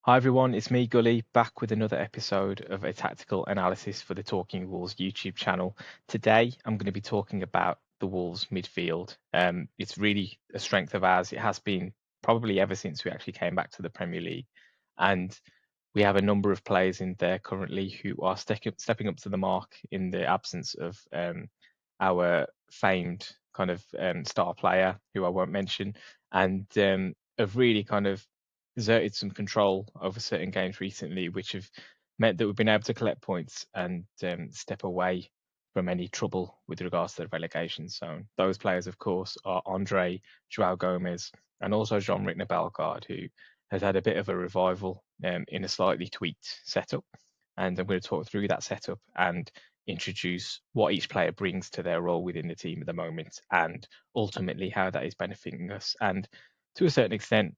Hi everyone, it's me, Gully, back with another episode of a tactical analysis for the Talking Wolves YouTube channel. Today, I'm going to be talking about the Wolves midfield. It's really a strength of ours. It has been probably ever since we actually came back to the Premier League. And we have a number of players in there currently who are stepping up to the mark in the absence of our famed kind of star player, who I won't mention, and have really kind of exerted some control over certain games recently, which have meant that we've been able to collect points and step away from any trouble with regards to the relegation zone. Those players, of course, are Andre, Joao Gomes, and also Jean-Rittner Bellegarde, who has had a bit of a revival in a slightly tweaked setup. And I'm going to talk through that setup and introduce what each player brings to their role within the team at the moment, and ultimately how that is benefiting us, and to a certain extent,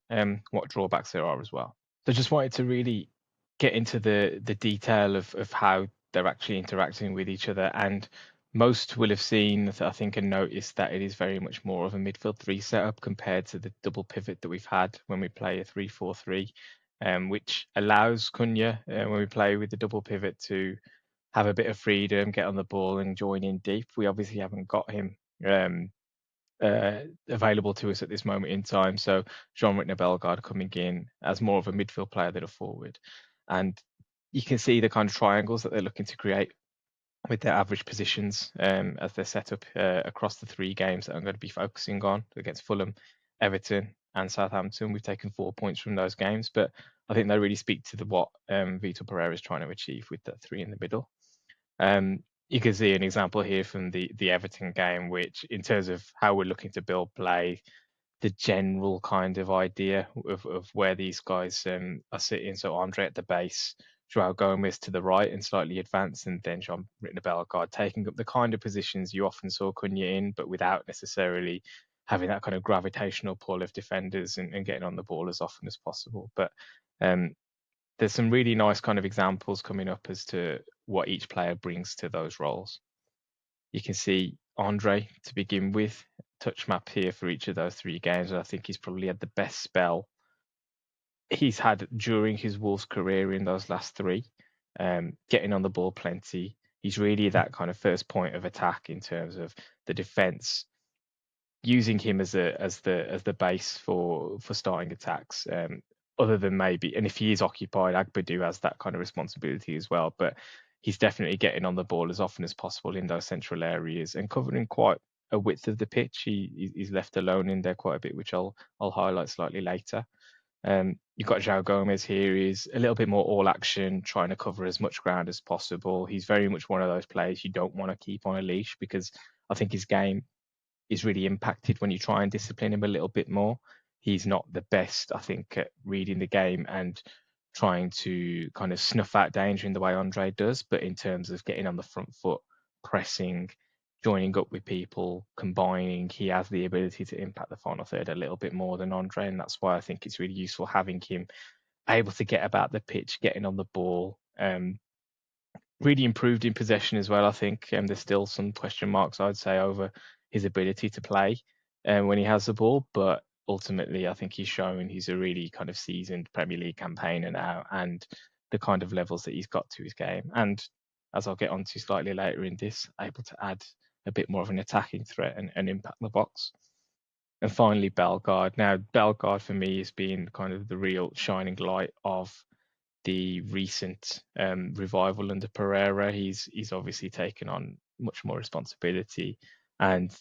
what drawbacks there are as well. So just wanted to really get into the detail of how they're actually interacting with each other. And most will have seen, I think, and noticed that it is very much more of a midfield three setup compared to the double pivot that we've had when we play a 3-4-3, which allows Cunha, when we play with the double pivot, to have a bit of freedom, get on the ball, and join in deep. We obviously haven't got him available to us at this moment in time. So Jean-Rittner Bellegarde coming in as more of a midfield player than a forward. And you can see the kind of triangles that they're looking to create with their average positions as they're set up across the three games that I'm going to be focusing on against Fulham, Everton, and Southampton. We've taken 4 points from those games, but I think they really speak to what Vitor Pereira is trying to achieve with that three in the middle. You can see an example here from the Everton game, which, in terms of how we're looking to build play, the general kind of idea of where these guys are sitting. So Andre at the base, Joao Gomes to the right and slightly advanced, and then Jean-Rittner Bellegarde taking up the kind of positions you often saw Cunha in, but without necessarily having that kind of gravitational pull of defenders and getting on the ball as often as possible. But um, there's some really nice kind of examples coming up as to what each player brings to those roles. You can see Andre to begin with, touch map here for each of those three games. And I think he's probably had the best spell he's had during his Wolves career in those last three, getting on the ball plenty. He's really that kind of first point of attack in terms of the defense, using him as the base for starting attacks. Other than maybe, and if he is occupied, Agbadu has that kind of responsibility as well. But he's definitely getting on the ball as often as possible in those central areas and covering quite a width of the pitch. He's left alone in there quite a bit, which I'll highlight slightly later. You've got Joao Gomez here. He's a little bit more all action, trying to cover as much ground as possible. He's very much one of those players you don't want to keep on a leash, because I think his game is really impacted when you try and discipline him a little bit more. He's not the best, I think, at reading the game and trying to kind of snuff out danger in the way Andre does. But in terms of getting on the front foot, pressing, joining up with people, combining, he has the ability to impact the final third a little bit more than Andre. And that's why I think it's really useful having him able to get about the pitch, getting on the ball. Really improved in possession as well, I think. There's still some question marks, I'd say, over his ability to play when he has the ball. But ultimately, I think he's shown he's a really kind of seasoned Premier League campaigner now, and the kind of levels that he's got to his game. And as I'll get onto slightly later in this, able to add a bit more of an attacking threat and impact the box. And finally, Bellegarde. Now, Bellegarde for me has been kind of the real shining light of the recent revival under Pereira. He's obviously taken on much more responsibility and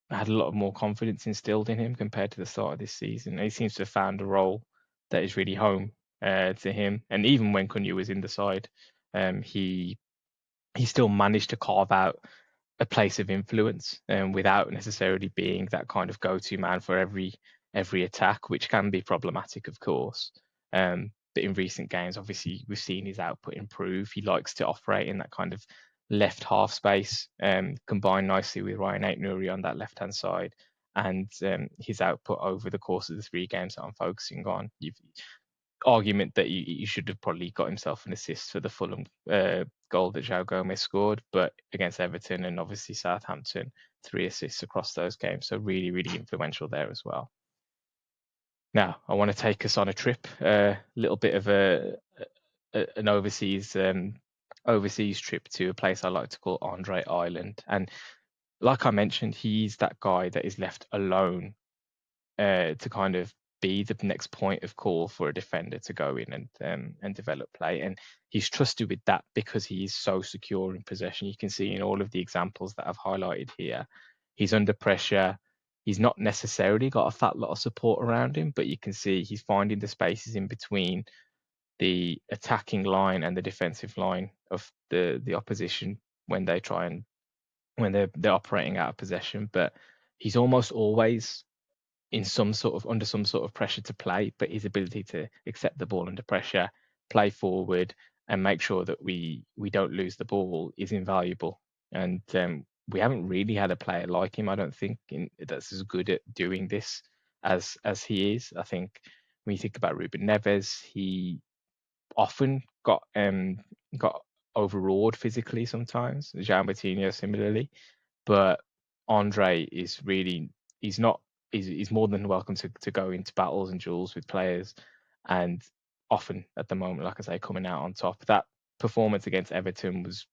had a lot more confidence instilled in him compared to the start of this season. And he seems to have found a role that is really home to him. And even when Cunha was in the side, he still managed to carve out a place of influence without necessarily being that kind of go-to man for every attack, which can be problematic, of course. But in recent games, obviously, we've seen his output improve. He likes to operate in that kind of left half space, combined nicely with Ryan Aït-Nouri on that left-hand side. And his output over the course of the three games that I'm focusing on, argument that he should have probably got himself an assist for the Fulham goal that Joao Gomes scored, but against Everton and obviously Southampton, 3 assists across those games. So really, really influential there as well. Now, I want to take us on a trip, a little bit of an overseas trip to a place I like to call Andre Island. And like I mentioned, he's that guy that is left alone to kind of be the next point of call for a defender to go in and develop play. And he's trusted with that because he is so secure in possession. You can see in all of the examples that I've highlighted here, he's under pressure. He's not necessarily got a fat lot of support around him, but you can see he's finding the spaces in between the attacking line and the defensive line of the opposition when they try and when they're operating out of possession. But he's almost always in some sort of under some sort of pressure to play, but his ability to accept the ball under pressure, play forward, and make sure that we don't lose the ball is invaluable. And we haven't really had a player like him, I don't think, that's as good at doing this as he is. I think when you think about Ruben Neves, he often got overawed physically sometimes. João Moutinho similarly, but Andre is really he's not he's more than welcome to go into battles and duels with players, and often at the moment, like I say, coming out on top. That performance against Everton was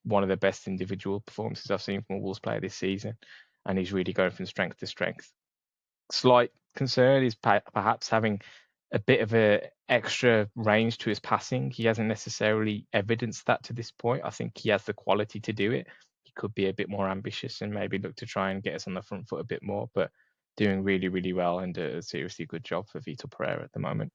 one of the best individual performances I've seen from a Wolves player this season, and he's really going from strength to strength. Slight concern is perhaps having a bit of a extra range to his passing. He hasn't necessarily evidenced that to this point. I think he has the quality to do it. He could be a bit more ambitious and maybe look to try and get us on the front foot a bit more, but doing really, really well and a seriously good job for Vitor Pereira at the moment.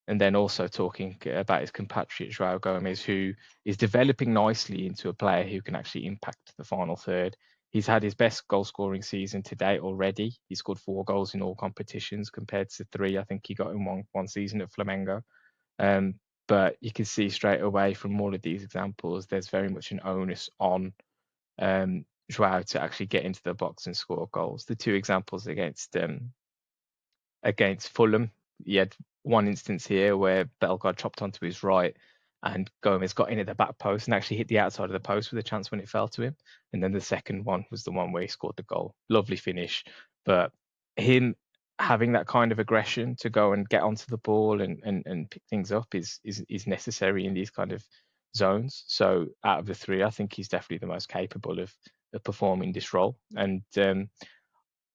And then also talking about his compatriot Joao Gomes, who is developing nicely into a player who can actually impact the final third. He's had his best goal scoring season to date already. He scored 4 goals in all competitions compared to 3 I think he got in one season at Flamengo. But you can see straight away from all of these examples, there's very much an onus on Joao to actually get into the box and score goals. The 2 examples against Fulham, he had one instance here where Bellegarde chopped onto his right and Gomes got in at the back post and actually hit the outside of the post with a chance when it fell to him. And then the second one was the one where he scored the goal. Lovely finish. But him having that kind of aggression to go and get onto the ball and pick things up is necessary in these kind of zones. So out of the 3, I think he's definitely the most capable of performing this role. And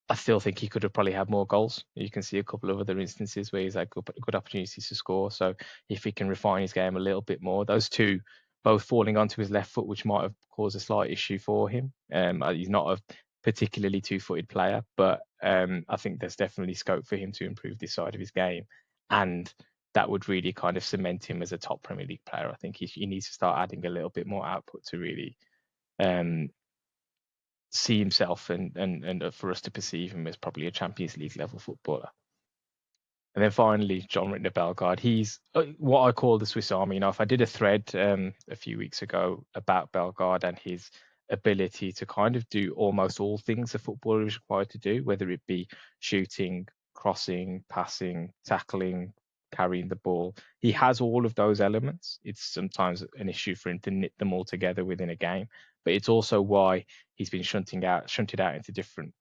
I still think he could have probably had more goals. You can see a couple of other instances where he's had good opportunities to score. So if he can refine his game a little bit more, those 2 both falling onto his left foot, which might have caused a slight issue for him. He's not a particularly 2-footed player, but I think there's definitely scope for him to improve this side of his game, and that would really kind of cement him as a top Premier League player. I think he needs to start adding a little bit more output to really see himself and for us to perceive him as probably a Champions League level footballer. And then finally, Jean-Richard Bellegarde. He's what I call the Swiss Army knife. I did a thread a few weeks ago about Bellegarde and his ability to kind of do almost all things a footballer is required to do, whether it be shooting, crossing, passing, tackling, carrying the ball. He has all of those elements. It's sometimes an issue for him to knit them all together within a game, but it's also why he's been shunted out into different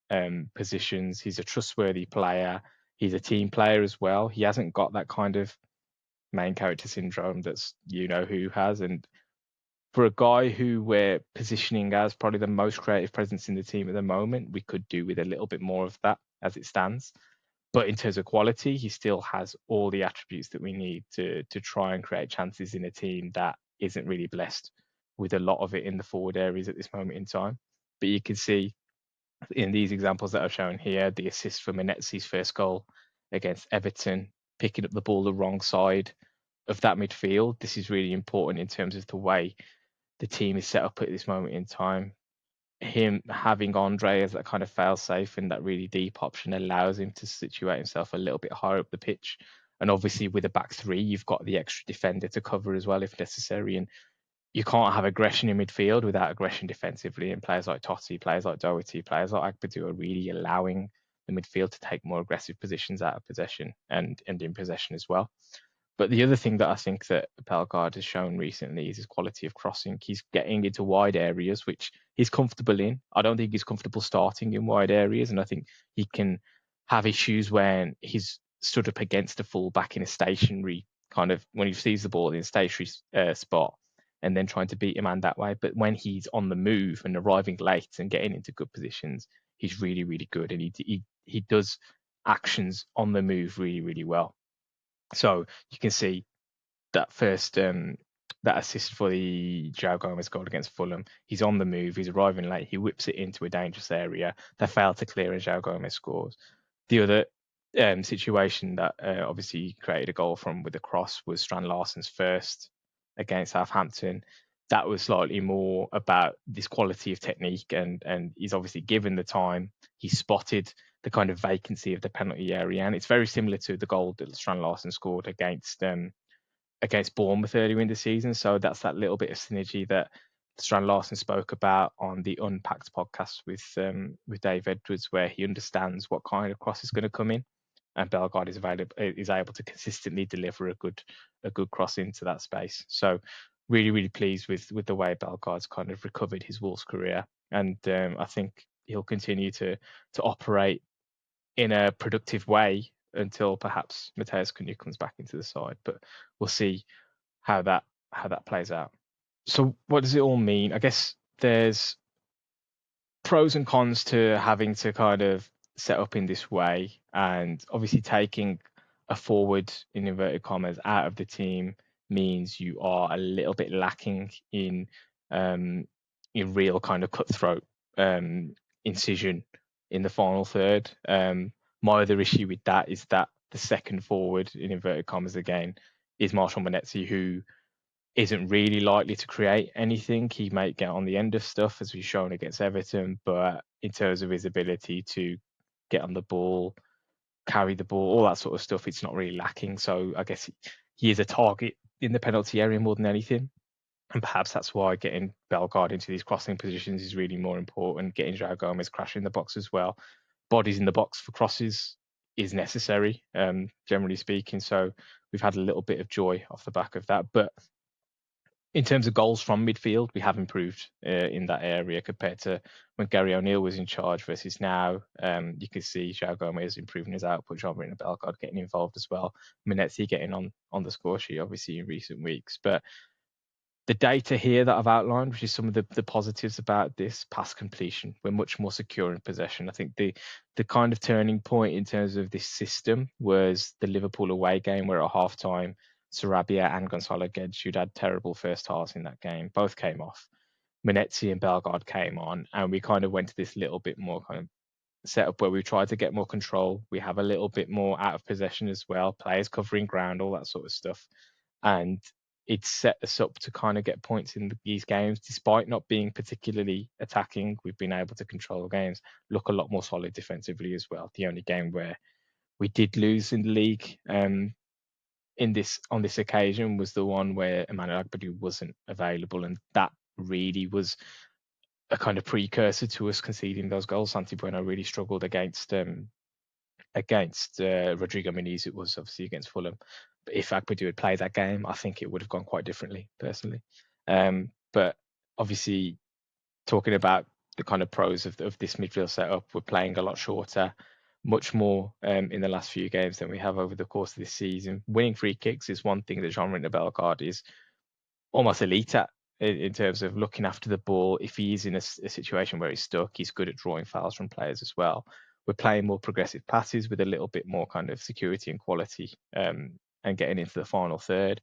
positions. He's a trustworthy player. He's a team player as well. He hasn't got that kind of main character syndrome that's who has. And for a guy who we're positioning as probably the most creative presence in the team at the moment, we could do with a little bit more of that as it stands. But in terms of quality, he still has all the attributes that we need to try and create chances in a team that isn't really blessed with a lot of it in the forward areas at this moment in time. But you can see in these examples that I've shown here, the assist for Menetzi's first goal against Everton, picking up the ball the wrong side of that midfield. This is really important in terms of the way the team is set up at this moment in time. Him having Andre as that kind of fail-safe and that really deep option allows him to situate himself a little bit higher up the pitch. And obviously with a back 3, you've got the extra defender to cover as well if necessary. And you can't have aggression in midfield without aggression defensively. And players like Totti, players like Doherty, players like Agbadu are really allowing the midfield to take more aggressive positions out of possession and in possession as well. But the other thing that I think that Bellegarde has shown recently is his quality of crossing. He's getting into wide areas, which he's comfortable in. I don't think he's comfortable starting in wide areas, and I think he can have issues when he's stood up against a fullback in a stationary kind of, when he receives the ball in a stationary spot, and then trying to beat a man that way. But when he's on the move and arriving late and getting into good positions, he's really, really good, and he does actions on the move really, really well. So you can see that first that assist for the Joao Gomes goal against Fulham. He's on the move. He's arriving late. He whips it into a dangerous area. They fail to clear, and Joao Gomes scores. The other situation that obviously created a goal from with the cross was Strand Larsen's first against Southampton. That was slightly more about this quality of technique, and he's obviously given the time. He spotted the kind of vacancy of the penalty area, and it's very similar to the goal that Strand Larsen scored against Bournemouth earlier in the season. So that's that little bit of synergy that Strand Larsen spoke about on the Unpacked podcast with Dave Edwards, where he understands what kind of cross is going to come in, and Bellegarde is able to consistently deliver a good cross into that space. So really, really pleased with the way Bellegarde's kind of recovered his Wolves career, and I think he'll continue to operate in a productive way until perhaps Mateus Cunha comes back into the side. But we'll see how that plays out. So what does it all mean? I guess there's pros and cons to having to kind of set up in this way, and obviously taking a forward in inverted commas out of the team means you are a little bit lacking in real kind of cutthroat incision in the final third. My other issue with that is that the second forward in inverted commas again is Marshall Monetzi, who isn't really likely to create anything. He might get on the end of stuff, as we've shown against Everton, but in terms of his ability to get on the ball, carry the ball, all that sort of stuff, it's not really lacking. So I guess he is a target in the penalty area more than anything. And perhaps that's why getting Bellegarde into these crossing positions is really more important. Getting Joao Gomes crashing the box as well. Bodies in the box for crosses is necessary, generally speaking. So we've had a little bit of joy off the back of that. But in terms of goals from midfield, we have improved in that area compared to when Gary O'Neill was in charge versus now. You can see Joao Gomes improving his output, Jean-Marie Bellegarde getting involved as well, Monetzi getting on the score sheet, obviously, in recent weeks. But the data here that I've outlined, which is some of the positives about this, pass completion, we're much more secure in possession. I think the kind of turning point in terms of this system was the Liverpool away game, where at halftime, Sarabia and Gonzalo Guedes, who'd had terrible first halves in that game, both came off. Monetzi and Bellegarde came on, and we kind of went to this little bit more kind of setup where we tried to get more control. We have a little bit more out of possession as well, players covering ground, all that sort of stuff. And it's set us up to kind of get points in these games, despite not being particularly attacking. We've been able to control games, look a lot more solid defensively as well. The only game where we did lose in the league on this occasion was the one where Emmanuel Agbadu wasn't available, and that really was a kind of precursor to us conceding those goals. Santi Bueno really struggled against Rodrigo Muniz. It was obviously against Fulham. But if Agbadu had played that game, I think it would have gone quite differently, personally. But obviously, talking about the kind of pros of this midfield setup, we're playing a lot shorter, much more in the last few games than we have over the course of this season. Winning free kicks is one thing that Jean-Marie Bellegarde is almost elite at, in terms of looking after the ball. If he is in a situation where he's stuck, he's good at drawing fouls from players as well. We're playing more progressive passes with a little bit more kind of security and quality, and getting into the final third.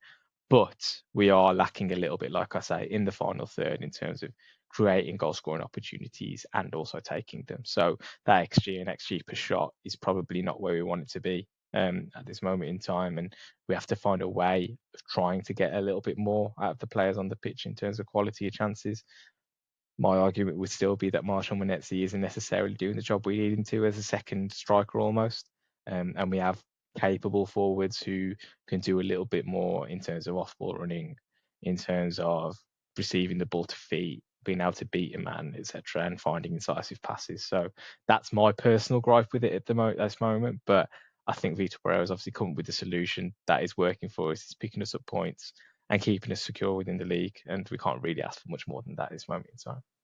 But we are lacking a little bit, like I say, in the final third in terms of creating goal scoring opportunities and also taking them. So that XG and XG per shot is probably not where we want it to be at this moment in time. And we have to find a way of trying to get a little bit more out of the players on the pitch in terms of quality of chances. My argument would still be that Marshall Monetzi isn't necessarily doing the job we need him to as a second striker almost. And we have capable forwards who can do a little bit more in terms of off-ball running, in terms of receiving the ball to feet, being able to beat a man, etc., and finding incisive passes. So that's my personal gripe with it at this moment. But I think Vitor Pereira has obviously come up with a solution that is working for us. It's picking us up points and keeping us secure within the league, and we can't really ask for much more than that at this moment in time.